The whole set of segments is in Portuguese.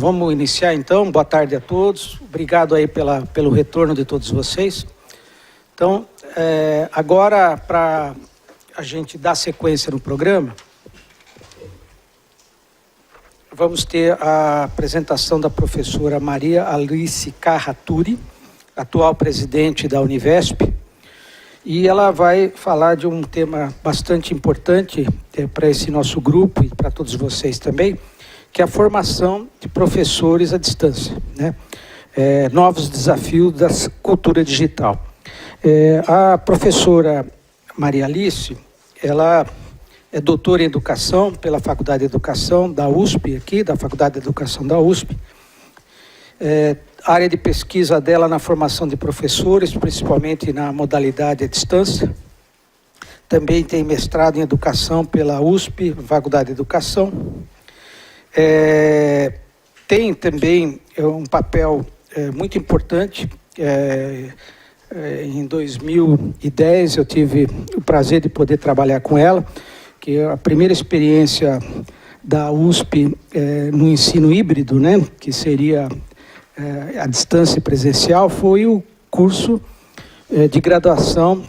Vamos iniciar então. Boa tarde a todos. Obrigado aí pelo retorno de todos vocês. Então, agora para a gente dar sequência no programa, vamos ter a apresentação da professora Maria Alice Carraturi, atual presidente da Univesp, e ela vai falar de um tema bastante importante para esse nosso grupo e para todos vocês também, que é a formação de professores à distância, né? Novos desafios da cultura digital. A professora Maria Alice, ela é doutora em Educação pela Faculdade de Educação da USP, aqui, da Faculdade de Educação da USP. A área de pesquisa dela na formação de professores, principalmente na modalidade à distância. Também tem mestrado em Educação pela USP, Faculdade de Educação. Tem também um papel muito importante. Em 2010 eu tive o prazer de poder trabalhar com ela, que é a primeira experiência da USP no ensino híbrido, né, que seria a distância presencial, foi o curso de graduação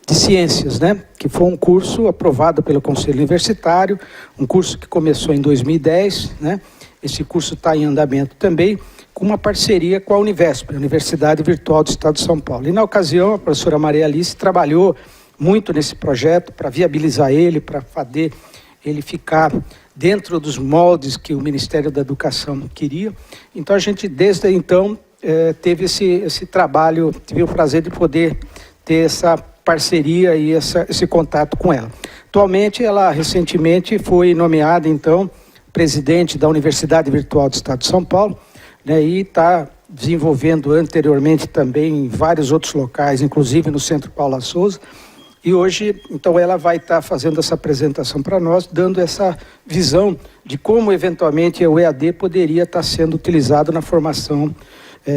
de ciências, né? Que foi um curso aprovado pelo Conselho Universitário, um curso que começou em 2010, né? Esse curso está em andamento também, com uma parceria com a Univesp, a Universidade Virtual do Estado de São Paulo. E na ocasião, a professora Maria Alice trabalhou muito nesse projeto para viabilizar ele, para fazer ele ficar dentro dos moldes que o Ministério da Educação queria. Então, a gente, desde então, teve esse trabalho, tive o prazer de poder ter essa parceria e esse contato com ela. Atualmente, ela recentemente foi nomeada, então, presidente da Universidade Virtual do Estado de São Paulo, né, e está desenvolvendo anteriormente também em vários outros locais, inclusive no Centro Paula Souza. E hoje, então, ela vai estar fazendo essa apresentação para nós, dando essa visão de como, eventualmente, o EAD poderia estar sendo utilizado na formação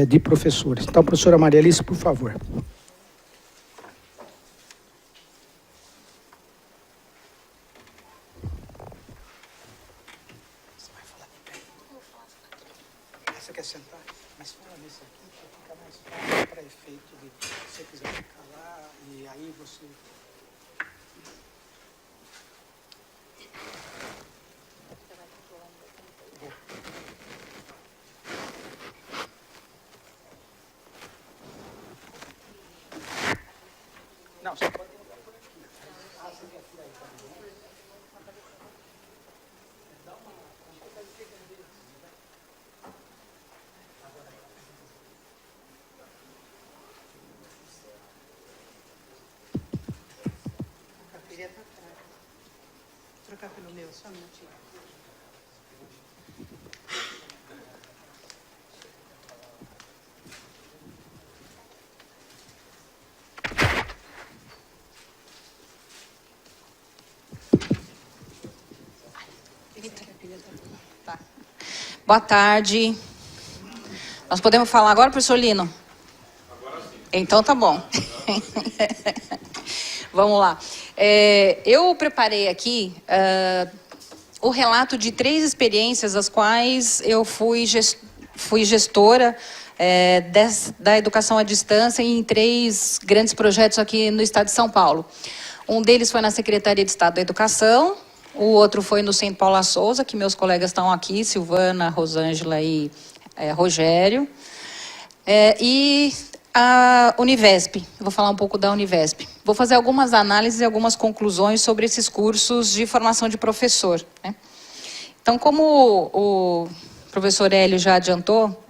de professores. Então, professora Maria Alice, por favor. Você quer sentar? Mas fala nesse aqui, que fica mais fácil para efeito de se você quiser ficar lá e aí você... Não, você pode colocar por aqui. Ah, você quer por aí também? Dá uma coisa que Queria estar atrás. Trocar pelo meu, só um minutinho. Tá. Boa tarde. Nós podemos falar agora, professor Lino? Agora sim. Então tá bom. Vamos lá. Eu preparei aqui o relato de 3 experiências, as quais eu fui gestora da educação à distância em 3 grandes projetos aqui no estado de São Paulo. Um deles foi na Secretaria de Estado da Educação, o outro foi no Centro Paula Souza, que meus colegas estão aqui, Silvana, Rosângela e Rogério. E a Univesp, eu vou falar um pouco da Univesp. Vou fazer algumas análises e algumas conclusões sobre esses cursos de formação de professor, né? Então, como o professor Hélio já adiantou,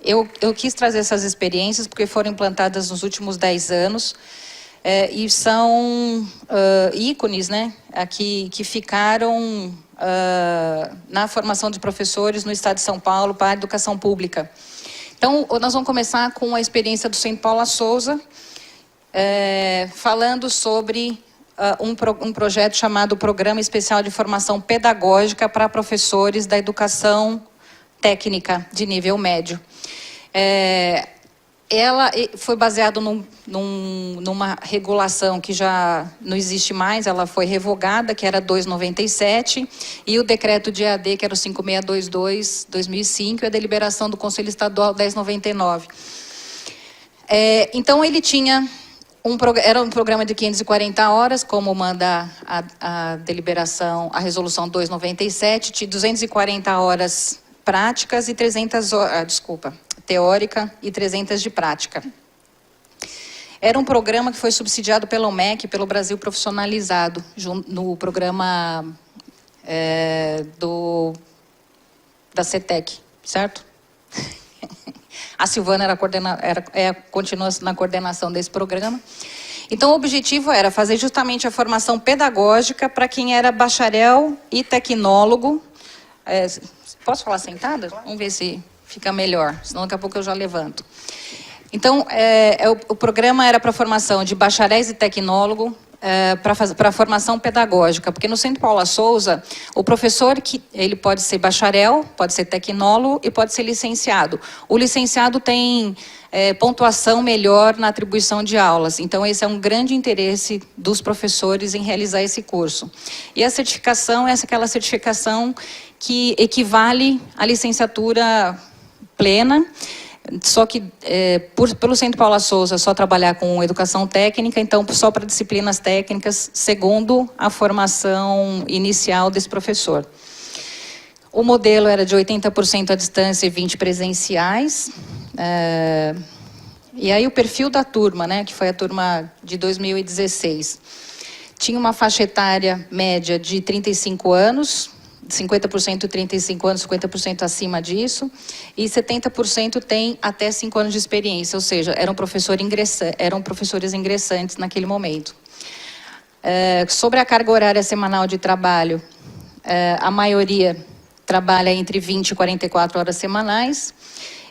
eu quis trazer essas experiências porque foram implantadas nos últimos 10 anos e são ícones, né, aqui, que ficaram na formação de professores no estado de São Paulo para a educação pública. Então, nós vamos começar com a experiência do Centro Paula Souza, falando sobre um projeto chamado Programa Especial de Formação Pedagógica para Professores da Educação Técnica de Nível Médio. ela foi baseada numa regulação que já não existe mais, ela foi revogada, que era 297, e o decreto de EAD, que era o 5622/2005, e a deliberação do Conselho Estadual 1099. Então, ele tinha era um programa de 540 horas, como manda a deliberação, a resolução 297, de 240 horas práticas e 300 horas, teórica e 300 de prática. Era um programa que foi subsidiado pela UMEC, pelo Brasil Profissionalizado, no programa da CETEC, certo? A Silvana continua na coordenação desse programa. Então, o objetivo era fazer justamente a formação pedagógica para quem era bacharel e tecnólogo. Posso falar sentada? Vamos ver se fica melhor, senão daqui a pouco eu já levanto. Então, o programa era para a formação de bacharéis e tecnólogo, para a formação pedagógica, porque no Centro Paula Souza, o professor, ele pode ser bacharel, pode ser tecnólogo e pode ser licenciado. O licenciado tem pontuação melhor na atribuição de aulas, então esse é um grande interesse dos professores em realizar esse curso. E a certificação é aquela certificação que equivale à licenciatura plena, só que pelo Centro Paula Souza só trabalhar com educação técnica, então só para disciplinas técnicas, segundo a formação inicial desse professor. O modelo era de 80% à distância e 20% presenciais. E aí o perfil da turma, né, que foi a turma de 2016, tinha uma faixa etária média de 35 anos, 50% 35 anos, 50% acima disso, e 70% tem até 5 anos de experiência, ou seja, eram professores ingressantes naquele momento. Sobre a carga horária semanal de trabalho, a maioria trabalha entre 20 e 44 horas semanais,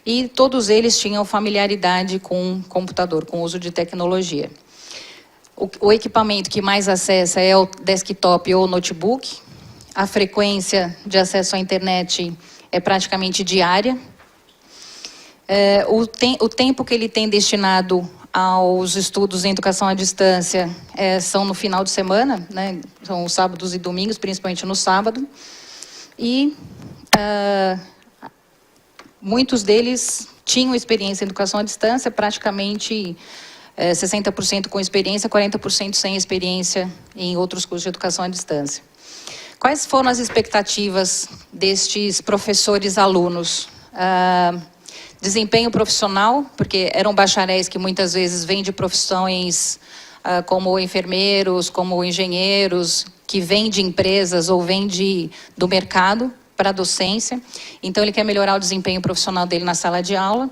e todos eles tinham familiaridade com computador, com uso de tecnologia. O equipamento que mais acessa é o desktop ou notebook. A frequência de acesso à internet é praticamente diária. O tempo que ele tem destinado aos estudos em educação à distância são no final de semana, né? São os sábados e domingos, principalmente no sábado. E muitos deles tinham experiência em educação à distância, praticamente 60% com experiência, 40% sem experiência em outros cursos de educação à distância. Quais foram as expectativas destes professores alunos? Desempenho profissional, porque eram bacharéis que muitas vezes vêm de profissões como enfermeiros, como engenheiros, que vêm de empresas ou vêm do mercado para a docência. Então, ele quer melhorar o desempenho profissional dele na sala de aula.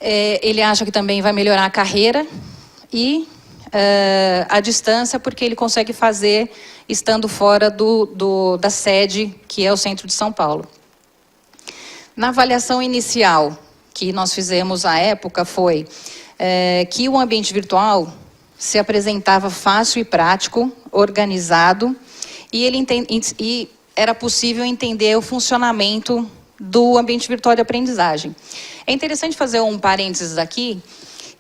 Ele acha que também vai melhorar a carreira e a distância, porque ele consegue fazer estando fora da sede, que é o centro de São Paulo. Na avaliação inicial que nós fizemos à época foi que o ambiente virtual se apresentava fácil e prático, organizado, e era possível entender o funcionamento do ambiente virtual de aprendizagem. É interessante fazer um parênteses aqui,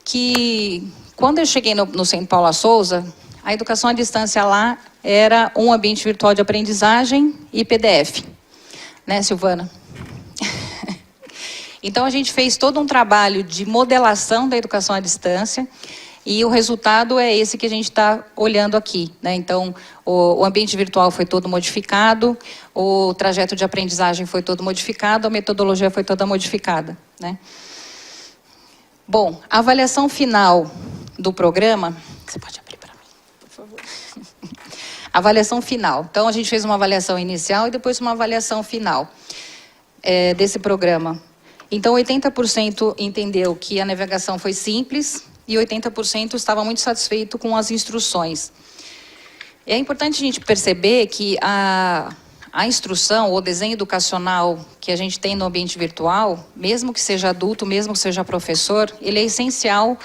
que quando eu cheguei no Centro Paula Souza, a educação à distância lá era um ambiente virtual de aprendizagem e PDF. Né, Silvana? Então, a gente fez todo um trabalho de modelação da educação à distância e o resultado é esse que a gente está olhando aqui. Né? Então, o ambiente virtual foi todo modificado, o trajeto de aprendizagem foi todo modificado, a metodologia foi toda modificada. Né? Bom, a avaliação final do programa... Você pode abrir para mim, por favor? Avaliação final. Então, a gente fez uma avaliação inicial e depois uma avaliação final desse programa. Então, 80% entendeu que a navegação foi simples e 80% estava muito satisfeito com as instruções. É importante a gente perceber que a instrução, o desenho educacional que a gente tem no ambiente virtual, mesmo que seja adulto, mesmo que seja professor, ele é essencial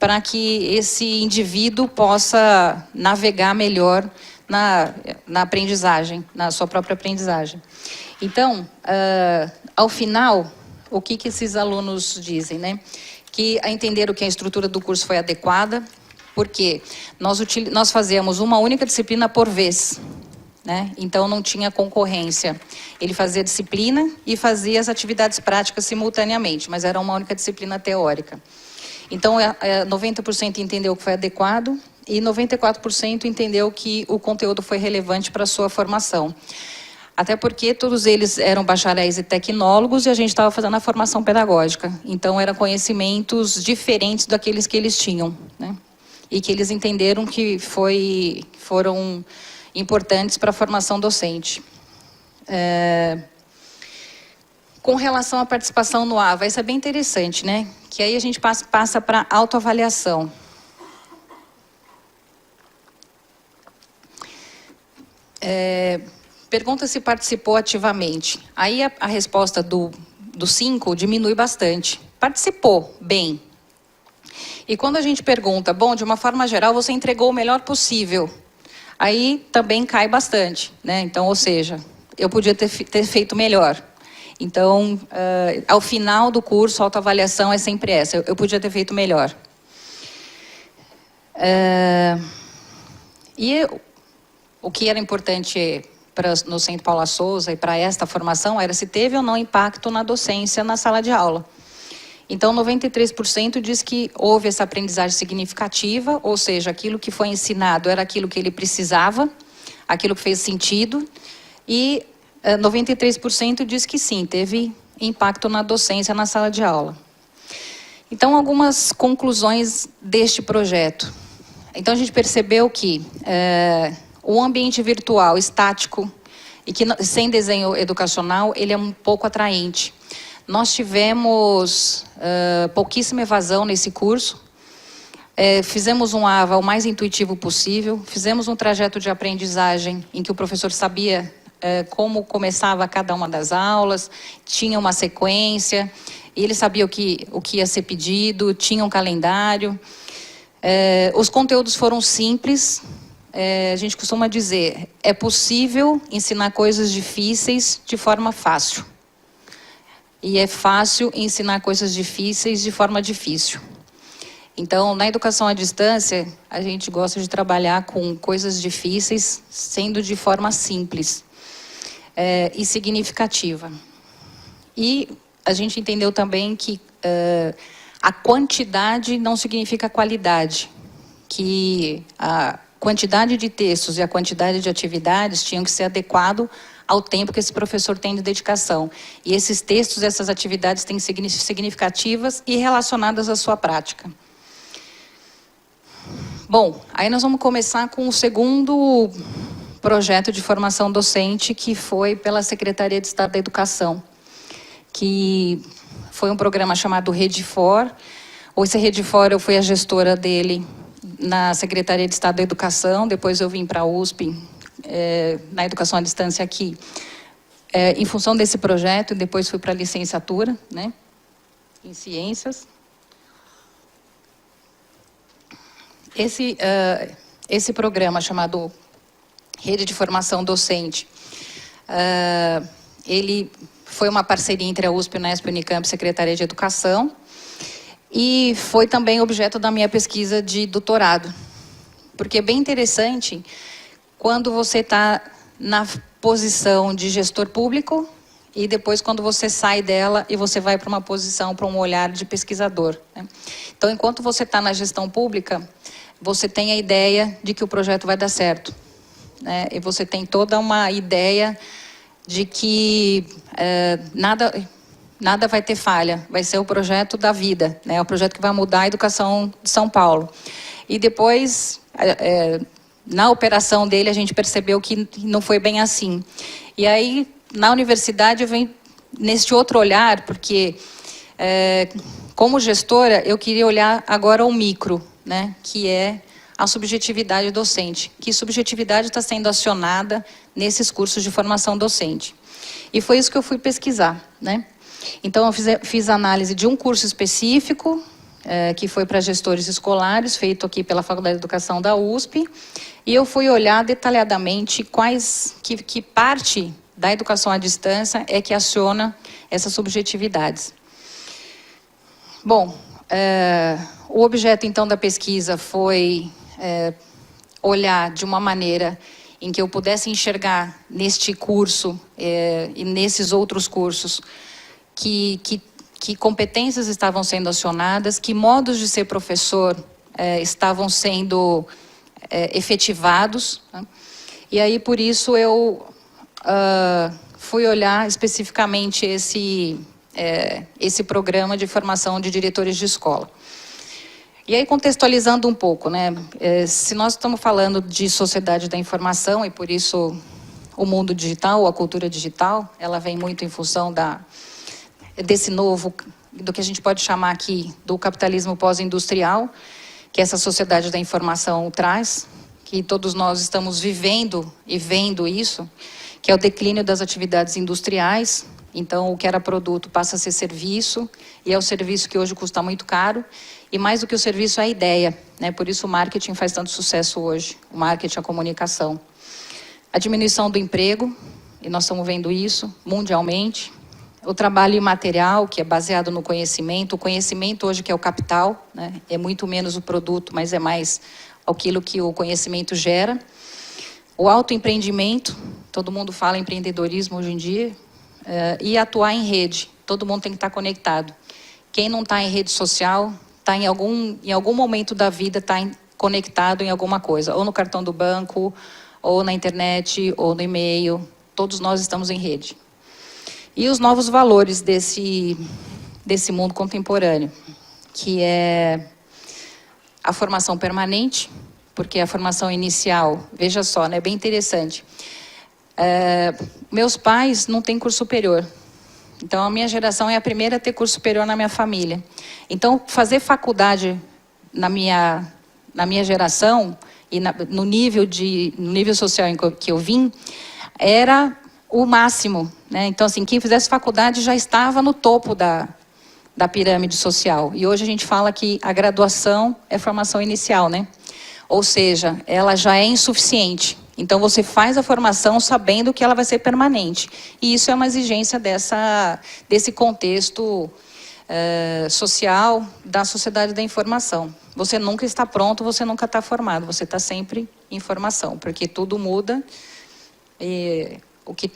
para que esse indivíduo possa navegar melhor na aprendizagem, na sua própria aprendizagem. Então, ao final, o que esses alunos dizem, né? que entenderam que a estrutura do curso foi adequada, porque nós fazíamos uma única disciplina por vez, né? Então não tinha concorrência. Ele fazia a disciplina e fazia as atividades práticas simultaneamente, mas era uma única disciplina teórica. Então 90% entendeu que foi adequado e 94% entendeu que o conteúdo foi relevante para a sua formação. Até porque todos eles eram bacharéis e tecnólogos e a gente estava fazendo a formação pedagógica. Então eram conhecimentos diferentes daqueles que eles tinham, né? E que eles entenderam que foram importantes para a formação docente. Com relação à participação no AVA, isso é bem interessante, né? Que aí a gente passa para autoavaliação. Pergunta se participou ativamente. Aí a resposta do 5 diminui bastante. Participou, bem. E quando a gente pergunta, bom, de uma forma geral, você entregou o melhor possível. Aí também cai bastante, né? Então, ou seja, eu podia ter feito melhor. Então, ao final do curso, a autoavaliação é sempre essa. Eu podia ter feito melhor. E o que era importante no Centro Paula Souza e para esta formação era se teve ou não impacto na docência na sala de aula. Então, 93% diz que houve essa aprendizagem significativa, ou seja, aquilo que foi ensinado era aquilo que ele precisava, aquilo que fez sentido, e 93% diz que sim, teve impacto na docência na sala de aula. Então, algumas conclusões deste projeto. Então, a gente percebeu que o ambiente virtual estático e que sem desenho educacional, ele é um pouco atraente. Nós tivemos pouquíssima evasão nesse curso, fizemos um AVA o mais intuitivo possível, fizemos um trajeto de aprendizagem em que o professor sabia como começava cada uma das aulas, tinha uma sequência, e ele sabia o que ia ser pedido, tinha um calendário. Os conteúdos foram simples, a gente costuma dizer, é possível ensinar coisas difíceis de forma fácil. E é fácil ensinar coisas difíceis de forma difícil. Então, na educação à distância, a gente gosta de trabalhar com coisas difíceis, sendo de forma simples e significativa. E a gente entendeu também que a quantidade não significa qualidade, que a quantidade de textos e a quantidade de atividades tinham que ser adequado ao tempo que esse professor tem de dedicação. E esses textos, essas atividades têm que ser significativas e relacionadas à sua prática. Bom, aí nós vamos começar com o segundo projeto de formação docente, que foi pela Secretaria de Estado da Educação, que foi um programa chamado Rede4. Esse Rede4, eu fui a gestora dele na Secretaria de Estado da Educação, depois eu vim para a USP, na educação à distância aqui, em função desse projeto, depois fui para a licenciatura, né, em ciências. Esse programa chamado Rede de Formação Docente, ele foi uma parceria entre a USP, Unesp, Unicamp e Secretaria de Educação, e foi também objeto da minha pesquisa de doutorado, porque é bem interessante quando você está na posição de gestor público e depois quando você sai dela e você vai para uma posição, para um olhar de pesquisador, né? Então, enquanto você está na gestão pública, você tem a ideia de que o projeto vai dar certo, né? E você tem toda uma ideia de que nada vai ter falha, vai ser o projeto da vida, né? É o projeto que vai mudar a educação de São Paulo. E depois, na operação dele, a gente percebeu que não foi bem assim. E aí, na universidade, eu venho neste outro olhar, porque, como gestora, eu queria olhar agora o micro, né? Que é a subjetividade docente. Que subjetividade está sendo acionada nesses cursos de formação docente. E foi isso que eu fui pesquisar, né? Então, eu fiz análise de um curso específico, que foi para gestores escolares, feito aqui pela Faculdade de Educação da USP, e eu fui olhar detalhadamente que parte da educação à distância é que aciona essas subjetividades. Bom, O objeto, então, da pesquisa foi olhar de uma maneira em que eu pudesse enxergar neste curso e nesses outros cursos que competências estavam sendo acionadas, que modos de ser professor estavam sendo efetivados, né? E aí, por isso, eu fui olhar especificamente esse programa de formação de diretores de escola. E aí, contextualizando um pouco, né? Se nós estamos falando de sociedade da informação, e por isso o mundo digital, a cultura digital, ela vem muito em função desse novo, do que a gente pode chamar aqui do capitalismo pós-industrial, que essa sociedade da informação traz, que todos nós estamos vivendo e vendo isso, que é o declínio das atividades industriais. Então, o que era produto passa a ser serviço, e é o serviço que hoje custa muito caro, e mais do que o serviço é a ideia, né? Por isso o marketing faz tanto sucesso hoje, o marketing, a comunicação. A diminuição do emprego, e nós estamos vendo isso mundialmente. O trabalho imaterial, que é baseado no conhecimento. O conhecimento hoje que é o capital, né? É muito menos o produto, mas é mais aquilo que o conhecimento gera. O autoempreendimento, todo mundo fala em empreendedorismo hoje em dia. E atuar em rede, todo mundo tem que estar conectado. Quem não está em rede social, está em algum momento da vida, está conectado em alguma coisa. Ou no cartão do banco, ou na internet, ou no e-mail. Todos nós estamos em rede. E os novos valores desse mundo contemporâneo, que é a formação permanente, porque a formação inicial, veja só, né, é bem interessante. Meus pais não têm curso superior. Então, a minha geração é a primeira a ter curso superior na minha família. Então, fazer faculdade na minha geração, e no nível social em que eu vim, era o máximo, né? Então, assim, quem fizesse faculdade já estava no topo da pirâmide social. E hoje a gente fala que a graduação é formação inicial, né? Ou seja, ela já é insuficiente. Então, você faz a formação sabendo que ela vai ser permanente. E isso é uma exigência desse contexto social da sociedade da informação. Você nunca está pronto, você nunca está formado. Você está sempre em formação, porque tudo muda. E o que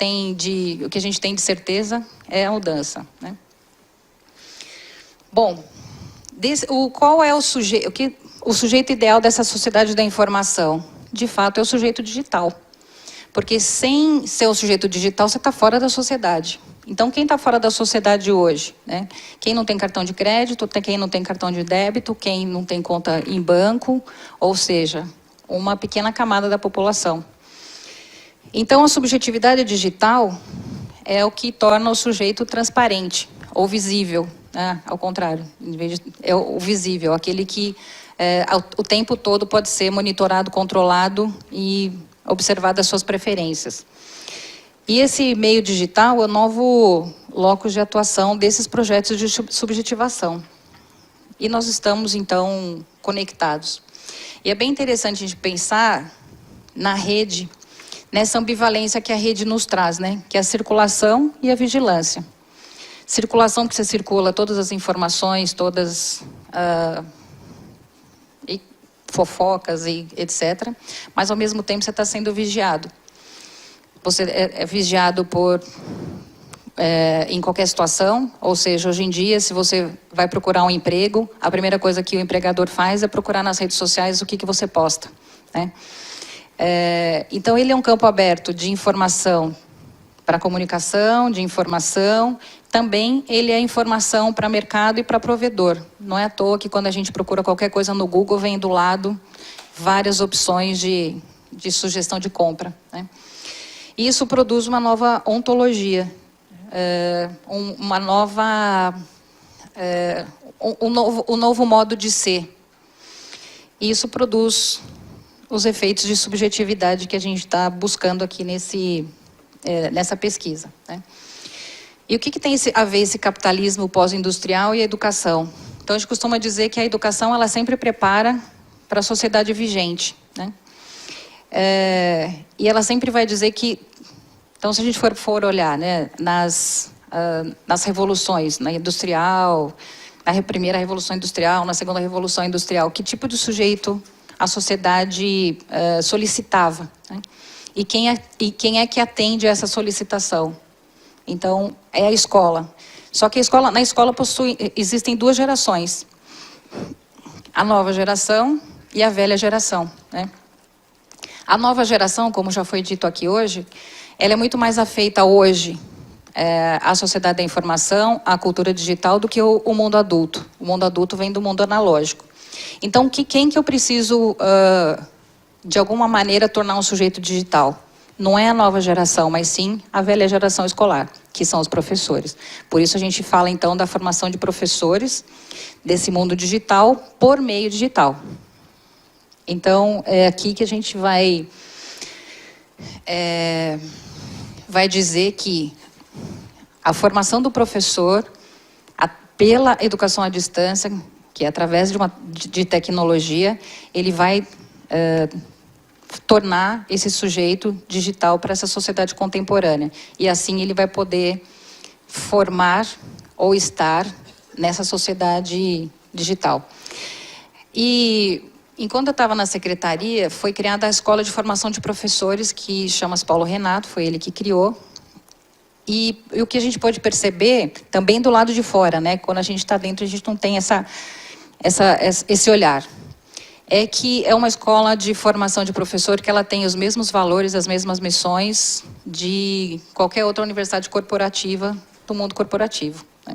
a gente tem de certeza é a mudança, né? Bom, qual é o sujeito ideal dessa sociedade da informação? De fato, é o sujeito digital. Porque sem ser o sujeito digital, você está fora da sociedade. Então, quem está fora da sociedade hoje, né? Quem não tem cartão de crédito, quem não tem cartão de débito, quem não tem conta em banco, ou seja, uma pequena camada da população. Então, a subjetividade digital é o que torna o sujeito transparente, ou visível, né? Ao contrário, é o visível, aquele que o tempo todo pode ser monitorado, controlado e observado as suas preferências. E esse meio digital é o novo locus de atuação desses projetos de subjetivação. E nós estamos, então, conectados. E é bem interessante a gente pensar na rede, nessa ambivalência que a rede nos traz, né? Que é a circulação e a vigilância. Circulação, porque você circula todas as informações, todas e fofocas e etc. Mas, ao mesmo tempo, você está sendo vigiado. Você é vigiado em qualquer situação, ou seja, hoje em dia, se você vai procurar um emprego, a primeira coisa que o empregador faz é procurar nas redes sociais o que você posta, né? Então, ele é um campo aberto de informação para comunicação, de informação. Também ele é informação para mercado e para provedor. Não é à toa que quando a gente procura qualquer coisa no Google, vem do lado várias opções de sugestão de compra, né? E isso produz uma nova ontologia, um novo modo de ser. E isso produz os efeitos de subjetividade que a gente está buscando aqui nessa pesquisa, né? E o que tem a ver esse capitalismo pós-industrial e a educação? Então, a gente costuma dizer que a educação ela sempre prepara para a sociedade vigente, né? E ela sempre vai dizer que... Então, se a gente for olhar, né, nas revoluções, na industrial, na primeira Revolução Industrial, na segunda Revolução Industrial, que tipo de sujeito a sociedade solicitava, né? E quem é que atende a essa solicitação? Então, é a escola. Só que na escola existem duas gerações. A nova geração e a velha geração, né? A nova geração, como já foi dito aqui hoje, ela é muito mais afeita hoje à sociedade da informação, à cultura digital, do que o mundo adulto. O mundo adulto vem do mundo analógico. Então, quem que eu preciso, de alguma maneira, tornar um sujeito digital? Não é a nova geração, mas sim a velha geração escolar, que são os professores. Por isso a gente fala, então, da formação de professores desse mundo digital por meio digital. Então, é aqui que a gente vai dizer que a formação do professor, pela educação à distância, que é através de tecnologia, ele vai tornar esse sujeito digital para essa sociedade contemporânea. E assim ele vai poder formar ou estar nessa sociedade digital. E enquanto eu estava na secretaria, foi criada a Escola de Formação de Professores, que chama-se Paulo Renato, foi ele que criou. E o que a gente pode perceber, também do lado de fora, né? Quando a gente está dentro, a gente não tem esse olhar. É que é uma escola de formação de professor que ela tem os mesmos valores, as mesmas missões de qualquer outra universidade corporativa do mundo corporativo, né?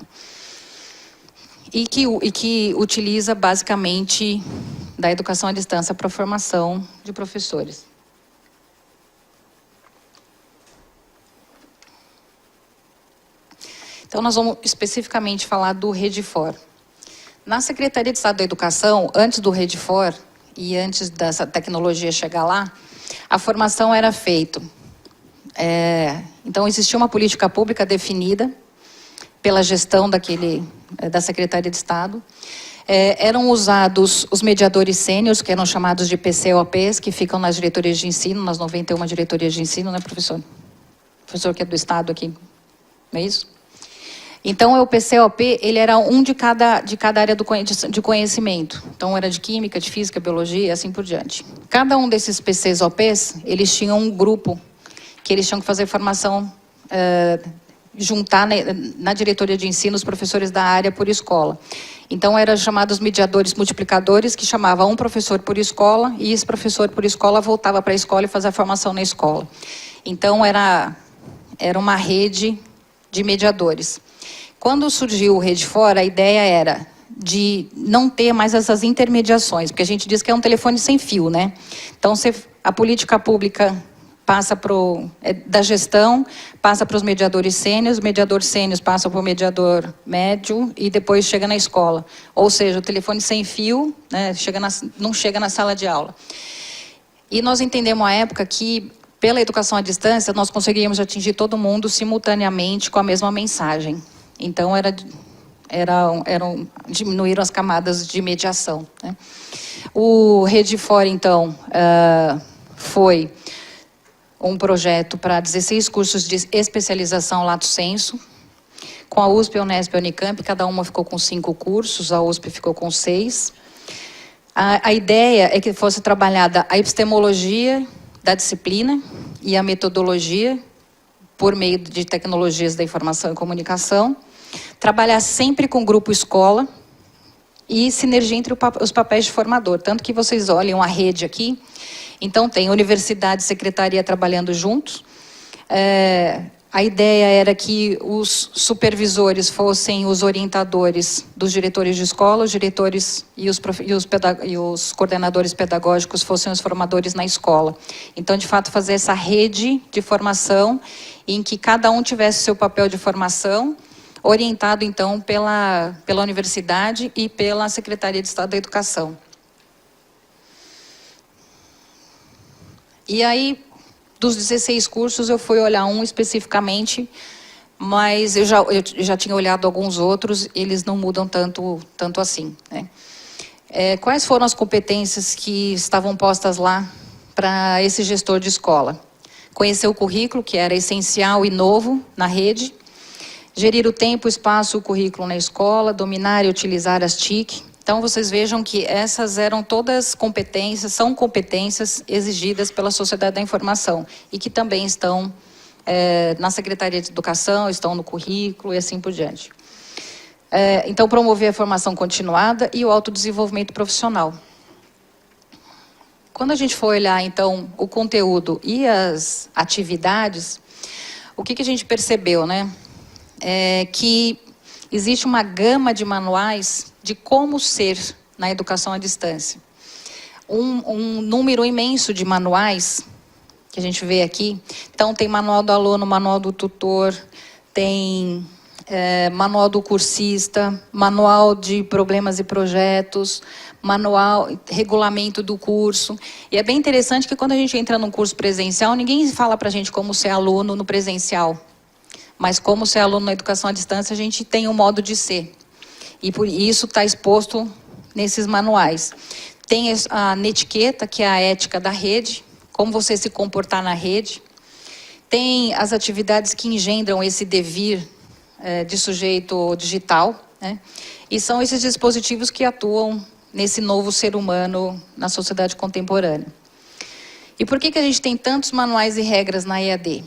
E que utiliza basicamente da educação à distância para a formação de professores. Então, nós vamos especificamente falar do Redifor. Na Secretaria de Estado da Educação, antes do Redifor e antes dessa tecnologia chegar lá, a formação era feita. Então, existia uma política pública definida pela gestão da Secretaria de Estado. Eram usados os mediadores sêniores, que eram chamados de PCOPs, que ficam nas diretorias de ensino, nas 91 diretorias de ensino, né, professor? Professor que é do Estado aqui, não é isso? Então, o PCOP, ele era um de cada área de conhecimento. Então, era de química, de física, biologia e assim por diante. Cada um desses PCOPs, eles tinham um grupo que eles tinham que fazer formação, juntar na diretoria de ensino os professores da área por escola. Então, eram chamados mediadores multiplicadores, que chamava um professor por escola, e esse professor por escola voltava para a escola e fazia a formação na escola. Então, era uma rede de mediadores. Quando surgiu o Redifor, a ideia era de não ter mais essas intermediações, porque a gente diz que é um telefone sem fio, né? Então, a política pública passa da gestão, passa para os mediadores sêniores, os mediadores sêniores passam para o mediador médio e depois chega na escola. Ou seja, o telefone sem fio, né, não chega na sala de aula. E nós entendemos à época que, pela educação à distância, nós conseguiríamos atingir todo mundo simultaneamente com a mesma mensagem. Então, diminuíram as camadas de mediação, né? O Redifor, então, foi um projeto para 16 cursos de especialização lato sensu, com a USP, a Unesp e a Unicamp, cada uma ficou com 5 cursos, a USP ficou com 6. A ideia é que fosse trabalhada a epistemologia da disciplina e a metodologia por meio de tecnologias da informação e comunicação, trabalhar sempre com grupo escola e sinergia entre os papéis de formador. Tanto que vocês olham a rede aqui, então tem universidade e secretaria trabalhando juntos. A ideia era que os supervisores fossem os orientadores dos diretores de escola, os diretores e os coordenadores pedagógicos fossem os formadores na escola. Então, de fato, fazer essa rede de formação em que cada um tivesse seu papel de formação, orientado, então, pela universidade e pela Secretaria de Estado da Educação. E aí, dos 16 cursos, eu fui olhar um especificamente, mas eu já tinha olhado alguns outros, eles não mudam tanto assim, né? Quais foram as competências que estavam postas lá para esse gestor de escola? Conhecer o currículo, que era essencial e novo na rede, Gerir o tempo, o espaço, o currículo na escola, dominar e utilizar as TIC. Então, vocês vejam que essas eram todas competências, são competências exigidas pela sociedade da informação e que também estão na Secretaria de Educação, estão no currículo e assim por diante. Então, promover a formação continuada e o autodesenvolvimento profissional. Quando a gente for olhar, então, o conteúdo e as atividades, o que a gente percebeu, né? Que existe uma gama de manuais de como ser na educação à distância. Um número imenso de manuais que a gente vê aqui. Então, tem manual do aluno, manual do tutor, tem manual do cursista, manual de problemas e projetos, manual, regulamento do curso. E é bem interessante que quando a gente entra num curso presencial, ninguém fala para a gente como ser aluno no presencial. Mas como ser aluno na educação à distância, a gente tem um modo de ser. E por isso está exposto nesses manuais. Tem a netiqueta, que é a ética da rede, como você se comportar na rede. Tem as atividades que engendram esse devir de sujeito digital, né? E são esses dispositivos que atuam nesse novo ser humano na sociedade contemporânea. E por que a gente tem tantos manuais e regras na EAD?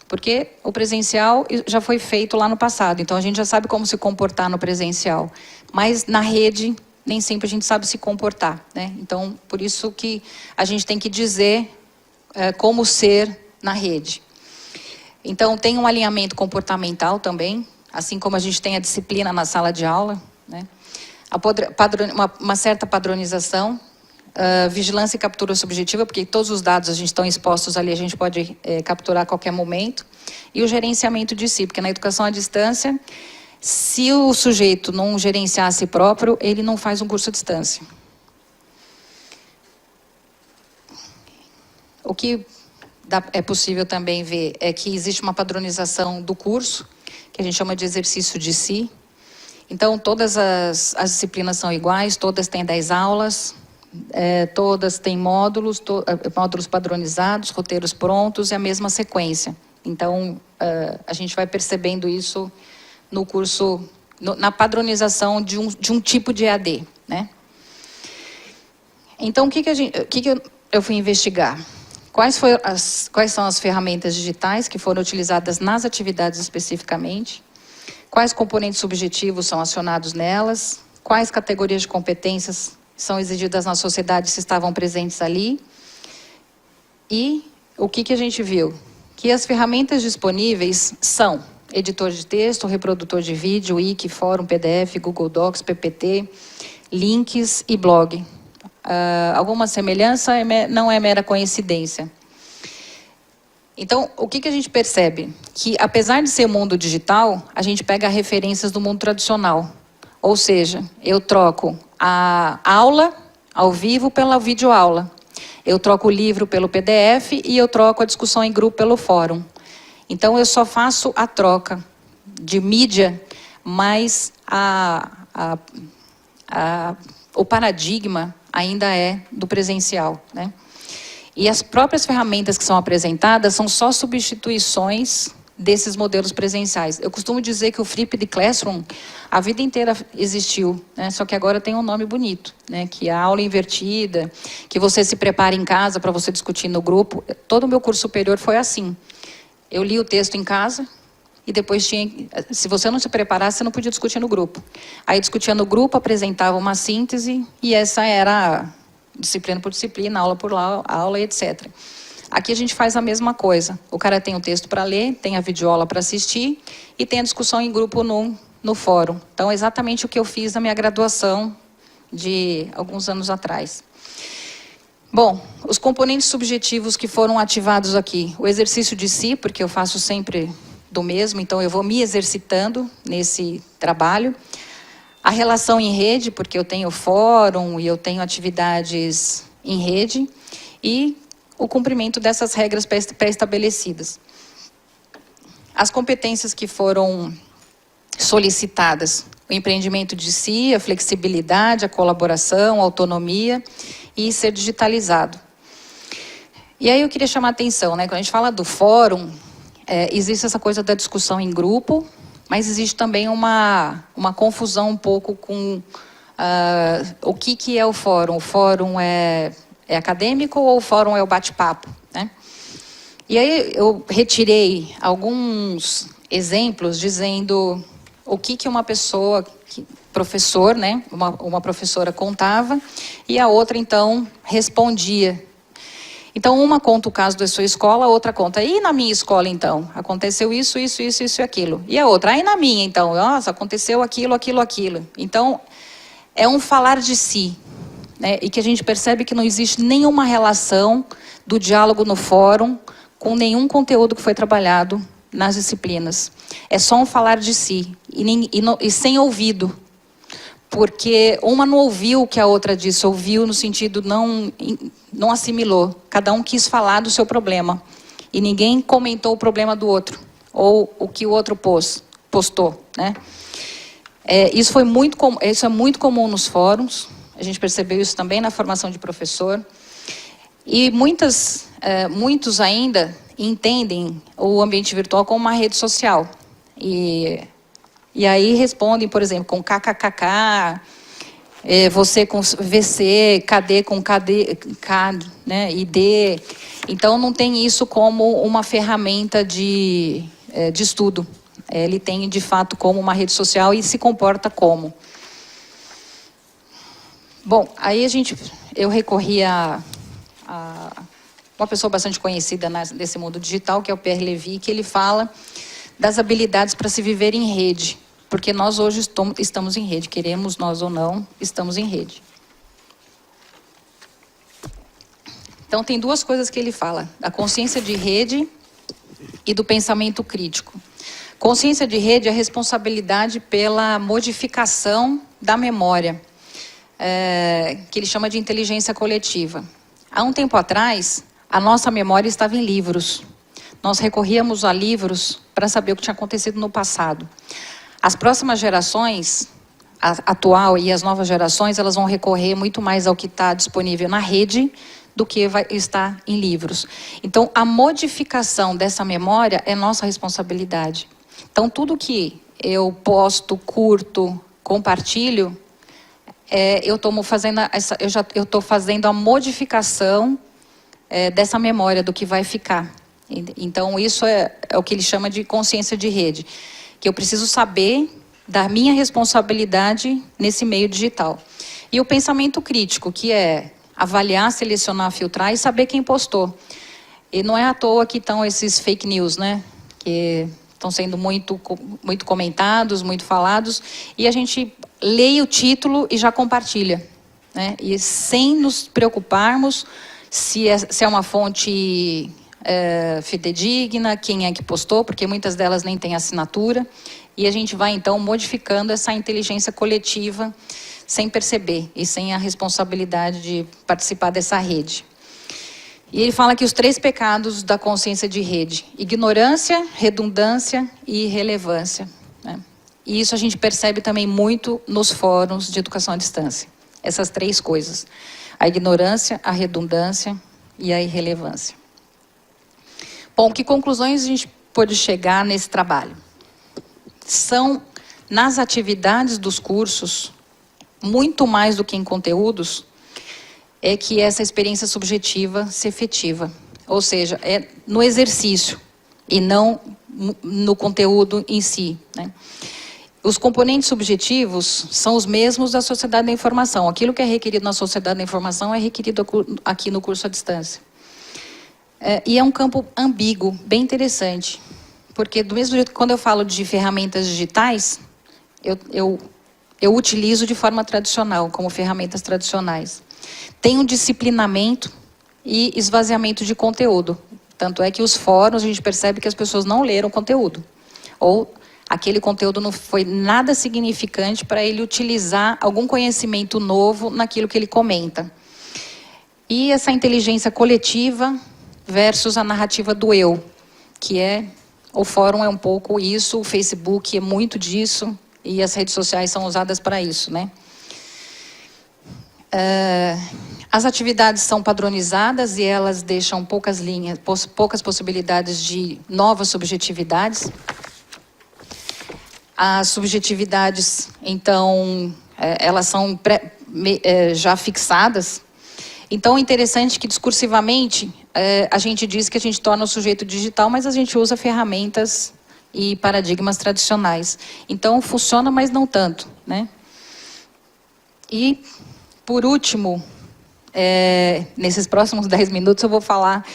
Porque o presencial já foi feito lá no passado, então a gente já sabe como se comportar no presencial. Mas na rede, nem sempre a gente sabe se comportar, né? Então, por isso que a gente tem que dizer como ser na rede. Então, tem um alinhamento comportamental também, assim como a gente tem a disciplina na sala de aula, né? Uma certa padronização, vigilância e captura subjetiva, porque todos os dados a gente estão expostos ali, a gente pode capturar a qualquer momento, e o gerenciamento de si, porque na educação à distância, se o sujeito não gerenciar a si próprio, ele não faz um curso à distância. O que é possível também ver é que existe uma padronização do curso, que a gente chama de exercício de si. Então, todas as disciplinas são iguais, todas têm 10 aulas, todas têm módulos padronizados, roteiros prontos e a mesma sequência. Então, a gente vai percebendo isso no curso, na padronização de um tipo de EAD, né? Então, o que eu fui investigar? Quais são as ferramentas digitais que foram utilizadas nas atividades especificamente? Quais componentes subjetivos são acionados nelas? Quais categorias de competências são exigidas na sociedade se estavam presentes ali? E o que a gente viu? Que as ferramentas disponíveis são editor de texto, reprodutor de vídeo, wiki, fórum, PDF, Google Docs, PPT, links e blog. Alguma semelhança não é mera coincidência. Então, o que a gente percebe? Que, apesar de ser mundo digital, a gente pega referências do mundo tradicional. Ou seja, eu troco a aula ao vivo pela videoaula. Eu troco o livro pelo PDF e eu troco a discussão em grupo pelo fórum. Então, eu só faço a troca de mídia, mas o paradigma ainda é do presencial, né? E as próprias ferramentas que são apresentadas são só substituições desses modelos presenciais. Eu costumo dizer que o Flipped Classroom, a vida inteira existiu, né? Só que agora tem um nome bonito, né? Que é a aula invertida, que você se prepara em casa para você discutir no grupo. Todo o meu curso superior foi assim. Eu li o texto em casa e depois se você não se preparasse, você não podia discutir no grupo. Aí discutia no grupo, apresentava uma síntese e essa era disciplina por disciplina, aula por aula, etc. Aqui a gente faz a mesma coisa. O cara tem o texto para ler, tem a videoaula para assistir e tem a discussão em grupo no fórum. Então, é exatamente o que eu fiz na minha graduação de alguns anos atrás. Bom, os componentes subjetivos que foram ativados aqui. O exercício de si, porque eu faço sempre do mesmo, então eu vou me exercitando nesse trabalho. A relação em rede, porque eu tenho fórum e eu tenho atividades em rede. E o cumprimento dessas regras pré-estabelecidas. As competências que foram solicitadas. O empreendimento de si, a flexibilidade, a colaboração, a autonomia e ser digitalizado. E aí eu queria chamar a atenção, né? Quando a gente fala do fórum, existe essa coisa da discussão em grupo, mas existe também uma confusão um pouco com o que é o fórum. O fórum é acadêmico ou o fórum é o bate-papo, né? E aí eu retirei alguns exemplos dizendo o que uma pessoa, professor, né, uma professora contava e a outra então respondia. Então uma conta o caso da sua escola, a outra conta, e na minha escola então? Aconteceu isso e aquilo. E a outra, aí na minha então? Nossa, aconteceu aquilo. Então é um falar de si, né, e que a gente percebe que não existe nenhuma relação do diálogo no fórum com nenhum conteúdo que foi trabalhado nas disciplinas. É só um falar de si, e sem ouvido. Porque uma não ouviu o que a outra disse, ouviu no sentido não assimilou. Cada um quis falar do seu problema. E ninguém comentou o problema do outro, ou o que o outro postou, né? Isso é muito comum nos fóruns, a gente percebeu isso também na formação de professor. E muitos ainda entendem o ambiente virtual como uma rede social. E aí respondem, por exemplo, com kkkk, você com VC, KD com KD, né, ID. Então não tem isso como uma ferramenta de estudo. Ele tem, de fato, como uma rede social e se comporta como. Bom, aí eu recorri a uma pessoa bastante conhecida nesse mundo digital, que é o Pierre Levy, que ele fala das habilidades para se viver em rede. Porque nós hoje estamos em rede, queremos nós ou não, estamos em rede. Então tem duas coisas que ele fala, da consciência de rede e do pensamento crítico. Consciência de rede é a responsabilidade pela modificação da memória, que ele chama de inteligência coletiva. Há um tempo atrás, a nossa memória estava em livros. Nós recorríamos a livros para saber o que tinha acontecido no passado. As próximas gerações, a atual e as novas gerações, elas vão recorrer muito mais ao que está disponível na rede do que vai estar em livros. Então, a modificação dessa memória é nossa responsabilidade. Então, tudo que eu posto, curto, compartilho, eu estou fazendo a modificação dessa memória, do que vai ficar. Então, isso é o que ele chama de consciência de rede. Que eu preciso saber da minha responsabilidade nesse meio digital. E o pensamento crítico, que é avaliar, selecionar, filtrar e saber quem postou. E não é à toa que estão esses fake news, né? Que estão sendo muito comentados, muito falados, e a gente lê o título e já compartilha, né? E sem nos preocuparmos se é uma fonte fidedigna, quem é que postou, porque muitas delas nem têm assinatura, e a gente vai então modificando essa inteligência coletiva sem perceber e sem a responsabilidade de participar dessa rede. E ele fala que os 3 pecados da consciência de rede: ignorância, redundância e irrelevância, né? E isso a gente percebe também muito nos fóruns de educação à distância. Essas 3 coisas: a ignorância, a redundância e a irrelevância. Bom, que conclusões a gente pode chegar nesse trabalho? São, nas atividades dos cursos, muito mais do que em conteúdos, é que essa experiência subjetiva se efetiva. Ou seja, é no exercício e não no conteúdo em si, né? Os componentes subjetivos são os mesmos da sociedade da informação. Aquilo que é requerido na sociedade da informação é requerido aqui no curso à distância. E é um campo ambíguo, bem interessante. Porque do mesmo jeito que quando eu falo de ferramentas digitais, eu utilizo de forma tradicional, como ferramentas tradicionais. Tem um disciplinamento e esvaziamento de conteúdo. Tanto é que os fóruns, a gente percebe que as pessoas não leram o conteúdo. Ou aquele conteúdo não foi nada significante para ele utilizar algum conhecimento novo naquilo que ele comenta. E essa inteligência coletiva versus a narrativa do eu, que o fórum é um pouco isso, o Facebook é muito disso, e as redes sociais são usadas para isso, né? As atividades são padronizadas e elas deixam poucas linhas, poucas possibilidades de novas subjetividades. As subjetividades, então, elas são já fixadas. Então, é interessante que, discursivamente, a gente diz que a gente torna o sujeito digital, mas a gente usa ferramentas e paradigmas tradicionais. Então, funciona, mas não tanto, né? E, por último, nesses próximos 10 minutos, eu vou falar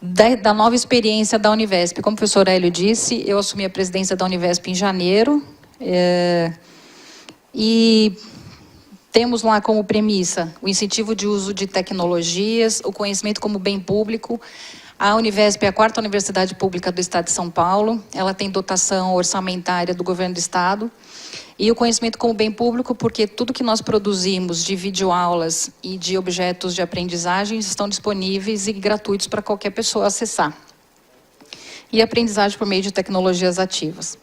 da nova experiência da Univesp. Como o professor Hélio disse, eu assumi a presidência da Univesp em janeiro, e temos lá como premissa o incentivo de uso de tecnologias, o conhecimento como bem público. A Univesp é a 4ª universidade pública do Estado de São Paulo, ela tem dotação orçamentária do governo do Estado, e o conhecimento como bem público, porque tudo que nós produzimos de videoaulas e de objetos de aprendizagem estão disponíveis e gratuitos para qualquer pessoa acessar. E aprendizagem por meio de tecnologias ativas.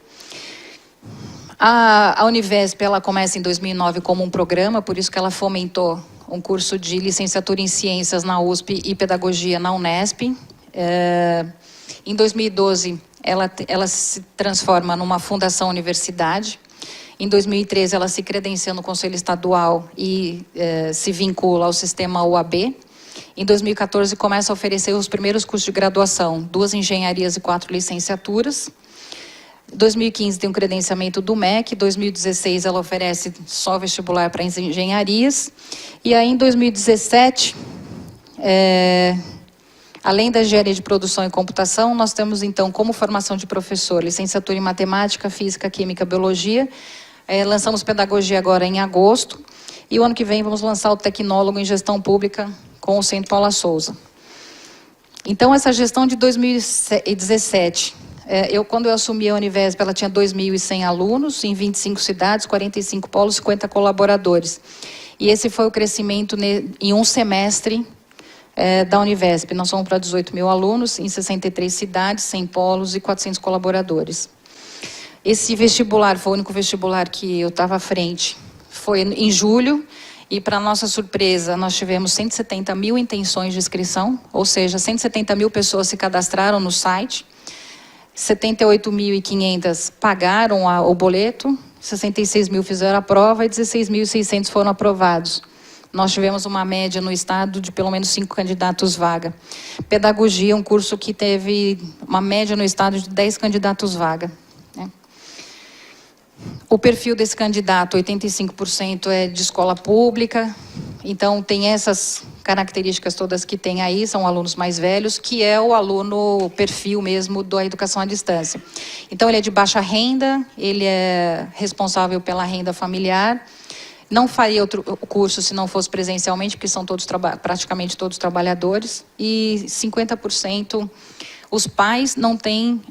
A Univesp, ela começa em 2009 como um programa, por isso que ela fomentou um curso de licenciatura em Ciências na USP e Pedagogia na Unesp. Em 2012, ela se transforma numa fundação universidade. Em 2013, ela se credencia no Conselho Estadual e se vincula ao sistema UAB. Em 2014, começa a oferecer os primeiros cursos de graduação, 2 engenharias e 4 licenciaturas. Em 2015, tem um credenciamento do MEC. Em 2016, ela oferece só vestibular para as engenharias. E aí, em 2017, além da engenharia de produção e computação, nós temos, então, como formação de professor, licenciatura em matemática, física, química, biologia. Lançamos pedagogia agora em agosto. E o ano que vem vamos lançar o tecnólogo em gestão pública com o Centro Paula Souza. Então, essa gestão de 2017, quando eu assumi a Univesp, ela tinha 2.100 alunos, em 25 cidades, 45 polos, 50 colaboradores. E esse foi o crescimento em um semestre da Univesp. Nós somos para 18.000 alunos, em 63 cidades, 100 polos e 400 colaboradores. Esse vestibular foi o único vestibular que eu estava à frente. Foi em julho, e para nossa surpresa, nós tivemos 170.000 intenções de inscrição, ou seja, 170.000 pessoas se cadastraram no site, 78.500 pagaram o boleto, 66.000 fizeram a prova e 16.600 foram aprovados. Nós tivemos uma média no estado de pelo menos 5 candidatos vaga. Pedagogia, um curso que teve uma média no estado de 10 candidatos vaga. O perfil desse candidato, 85% é de escola pública, então tem essas características todas que tem aí, são alunos mais velhos, que é o aluno perfil mesmo da educação à distância. Então ele é de baixa renda, ele é responsável pela renda familiar, não faria outro curso se não fosse presencialmente, porque são praticamente todos trabalhadores, e 50% os pais não têm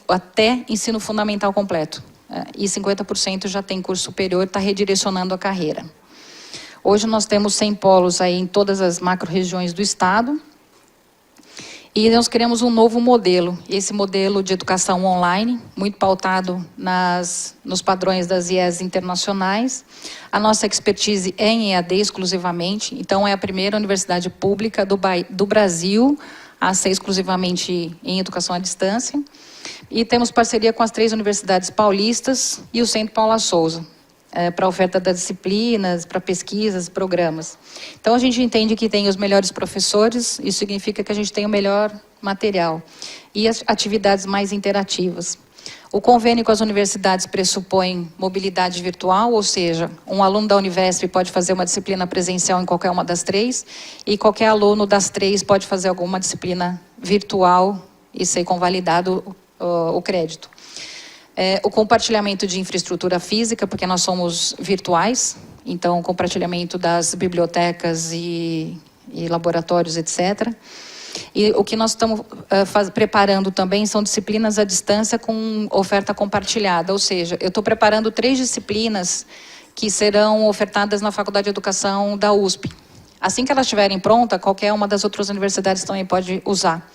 até ensino fundamental completo. E 50% já tem curso superior, está redirecionando a carreira. Hoje nós temos 100 polos aí em todas as macro-regiões do estado. E nós criamos um novo modelo. Esse modelo de educação online, muito pautado nos padrões das IES internacionais. A nossa expertise é em EAD exclusivamente. Então, é a primeira universidade pública do Brasil a ser exclusivamente em educação à distância. E temos parceria com as 3 universidades paulistas e o Centro Paula Souza, para a oferta das disciplinas, para pesquisas, programas. Então, a gente entende que tem os melhores professores, isso significa que a gente tem o melhor material. E as atividades mais interativas. O convênio com as universidades pressupõe mobilidade virtual, ou seja, um aluno da Univesp pode fazer uma disciplina presencial em qualquer uma das 3, e qualquer aluno das 3 pode fazer alguma disciplina virtual e ser convalidado o crédito. O compartilhamento de infraestrutura física, porque nós somos virtuais, então o compartilhamento das bibliotecas e laboratórios, etc. E o que nós estamos preparando também são disciplinas à distância com oferta compartilhada, ou seja, eu estou preparando 3 disciplinas que serão ofertadas na Faculdade de Educação da USP. Assim que elas estiverem prontas, qualquer uma das outras universidades também pode usar.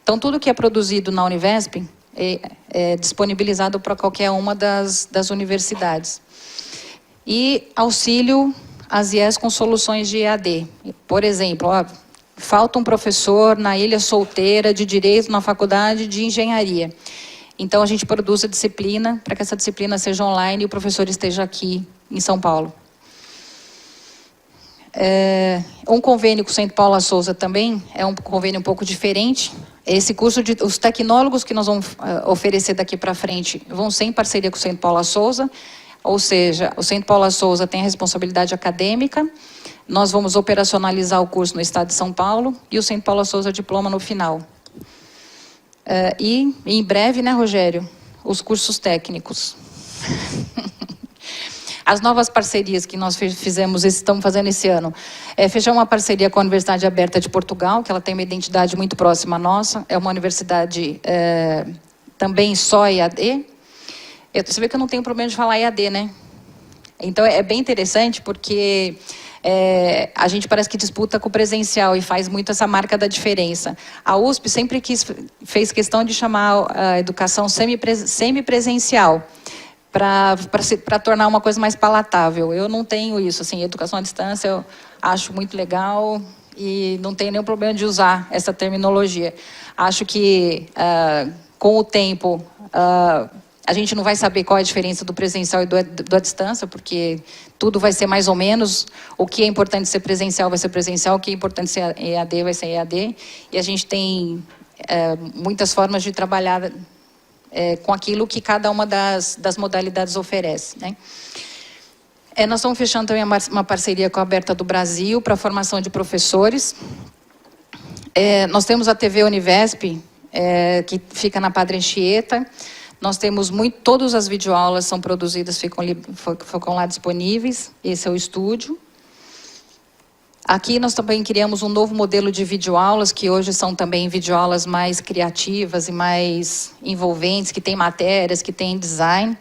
Então, tudo que é produzido na Univesp é disponibilizado para qualquer uma das universidades. E auxílio as IES com soluções de EAD. Por exemplo, ó, falta um professor na Ilha Solteira de Direito na Faculdade de Engenharia. Então, a gente produz a disciplina para que essa disciplina seja online e o professor esteja aqui em São Paulo. Um convênio com o Centro Paula Souza também é um convênio um pouco diferente. Esse curso, os tecnólogos que nós vamos oferecer daqui para frente vão ser em parceria com o Centro Paula Souza, ou seja, o Centro Paula Souza tem a responsabilidade acadêmica, nós vamos operacionalizar o curso no estado de São Paulo e o Centro Paula Souza diploma no final. E em breve, né, Rogério, os cursos técnicos. As novas parcerias que nós fizemos, estamos fazendo esse ano, fechamos uma parceria com a Universidade Aberta de Portugal, que ela tem uma identidade muito próxima à nossa, é uma universidade também só EAD. Você vê que eu não tenho problema de falar EAD, né? Então é bem interessante porque a gente parece que disputa com o presencial e faz muito essa marca da diferença. A USP sempre fez questão de chamar a educação semipresencial, para tornar uma coisa mais palatável. Eu não tenho isso, assim, educação à distância eu acho muito legal e não tenho nenhum problema de usar essa terminologia. Acho que, com o tempo, a gente não vai saber qual é a diferença do presencial e do à distância, porque tudo vai ser mais ou menos, o que é importante ser presencial vai ser presencial, o que é importante ser EAD vai ser EAD, e a gente tem muitas formas de trabalhar com aquilo que cada uma das modalidades oferece, né? Nós estamos fechando também uma parceria com a Aberta do Brasil para a formação de professores. Nós temos a TV Univesp, que fica na Padre Anchieta. Nós temos todas as videoaulas são produzidas, ficam lá disponíveis. Esse é o estúdio. Aqui nós também criamos um novo modelo de videoaulas, que hoje são também videoaulas mais criativas e mais envolventes, que tem matérias, que tem design.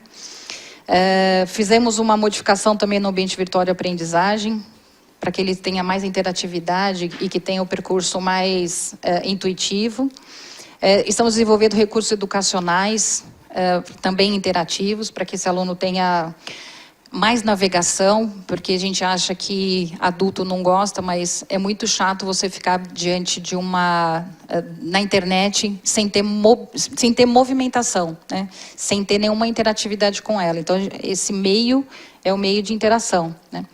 Fizemos uma modificação também no ambiente virtual de aprendizagem, para que ele tenha mais interatividade e que tenha o percurso mais intuitivo. Estamos desenvolvendo recursos educacionais, também interativos, para que esse aluno tenha mais navegação, porque a gente acha que adulto não gosta, mas é muito chato você ficar diante de na internet sem ter movimentação, né? Sem ter nenhuma interatividade com ela. Então, esse meio é o meio de interação, né?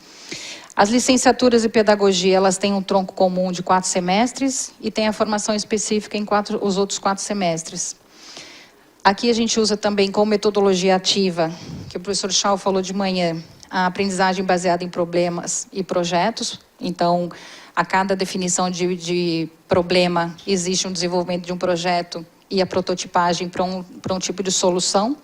As licenciaturas de pedagogia, elas têm um tronco comum de 4 semestres e tem a formação específica em os outros 4 semestres. Aqui a gente usa também como metodologia ativa, que o professor Chau falou de manhã, a aprendizagem baseada em problemas e projetos. Então, a cada definição de problema, existe um desenvolvimento de um projeto e a prototipagem para um tipo de solução.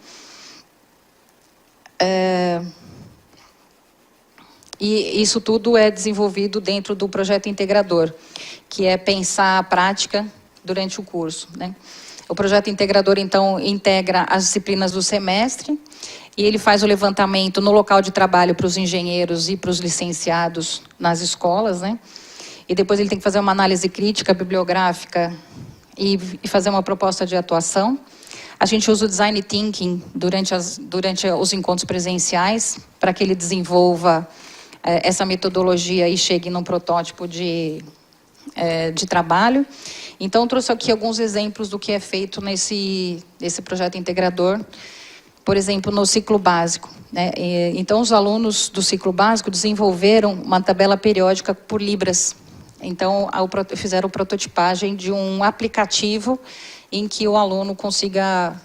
E isso tudo é desenvolvido dentro do projeto integrador, que é pensar a prática durante o curso, né? O projeto integrador, então, integra as disciplinas do semestre e ele faz o levantamento no local de trabalho para os engenheiros e para os licenciados nas escolas, né? E depois ele tem que fazer uma análise crítica, bibliográfica e fazer uma proposta de atuação. A gente usa o design thinking durante os encontros presenciais para que ele desenvolva essa metodologia e chegue num protótipo de trabalho. Então, trouxe aqui alguns exemplos do que é feito nesse projeto integrador, por exemplo, no ciclo básico, né? Então, os alunos do ciclo básico desenvolveram uma tabela periódica por libras. Então, fizeram prototipagem de um aplicativo em que o aluno consiga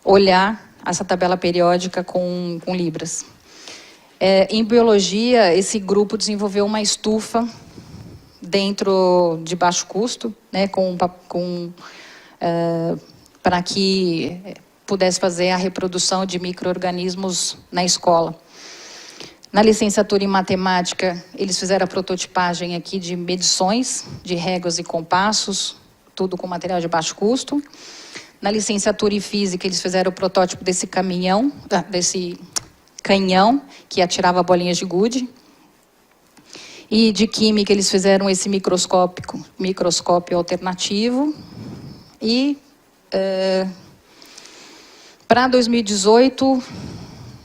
olhar essa tabela periódica com libras. Em biologia, esse grupo desenvolveu uma estufa de baixo custo, né, para que pudesse fazer a reprodução de micro-organismos na escola. Na licenciatura em matemática, eles fizeram a prototipagem aqui de medições, de réguas e compassos, tudo com material de baixo custo. Na licenciatura em física, eles fizeram o protótipo desse canhão, que atirava bolinhas de gude. E de química, eles fizeram esse microscópio alternativo. E para 2018,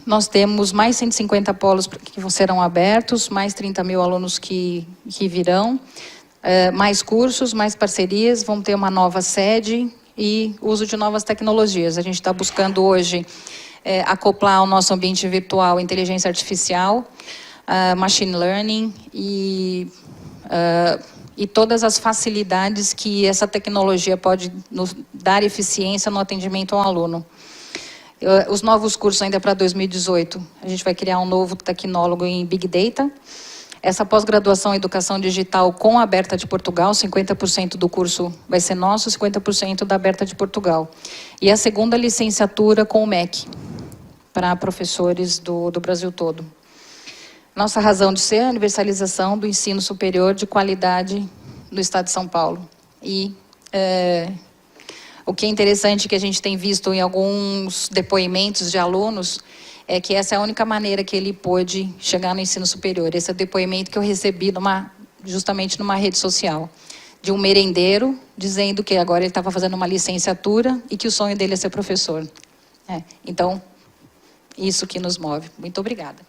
nós temos mais 150 polos que serão abertos, mais 30 mil alunos que virão, mais cursos, mais parcerias, vão ter uma nova sede e uso de novas tecnologias. A gente está buscando hoje acoplar ao nosso ambiente virtual inteligência artificial, machine learning e todas as facilidades que essa tecnologia pode nos dar eficiência no atendimento ao aluno. Os novos cursos ainda para 2018, a gente vai criar um novo tecnólogo em Big Data. Essa pós-graduação em Educação Digital com a Aberta de Portugal, 50% do curso vai ser nosso, 50% da Aberta de Portugal. E a segunda licenciatura com o MEC, para professores do Brasil todo. Nossa razão de ser é a universalização do ensino superior de qualidade no Estado de São Paulo. E o que é interessante que a gente tem visto em alguns depoimentos de alunos é que essa é a única maneira que ele pôde chegar no ensino superior. Esse é o depoimento que eu recebi justamente numa rede social, de um merendeiro dizendo que agora ele estava fazendo uma licenciatura e que o sonho dele é ser professor. Então, isso que nos move. Muito obrigada.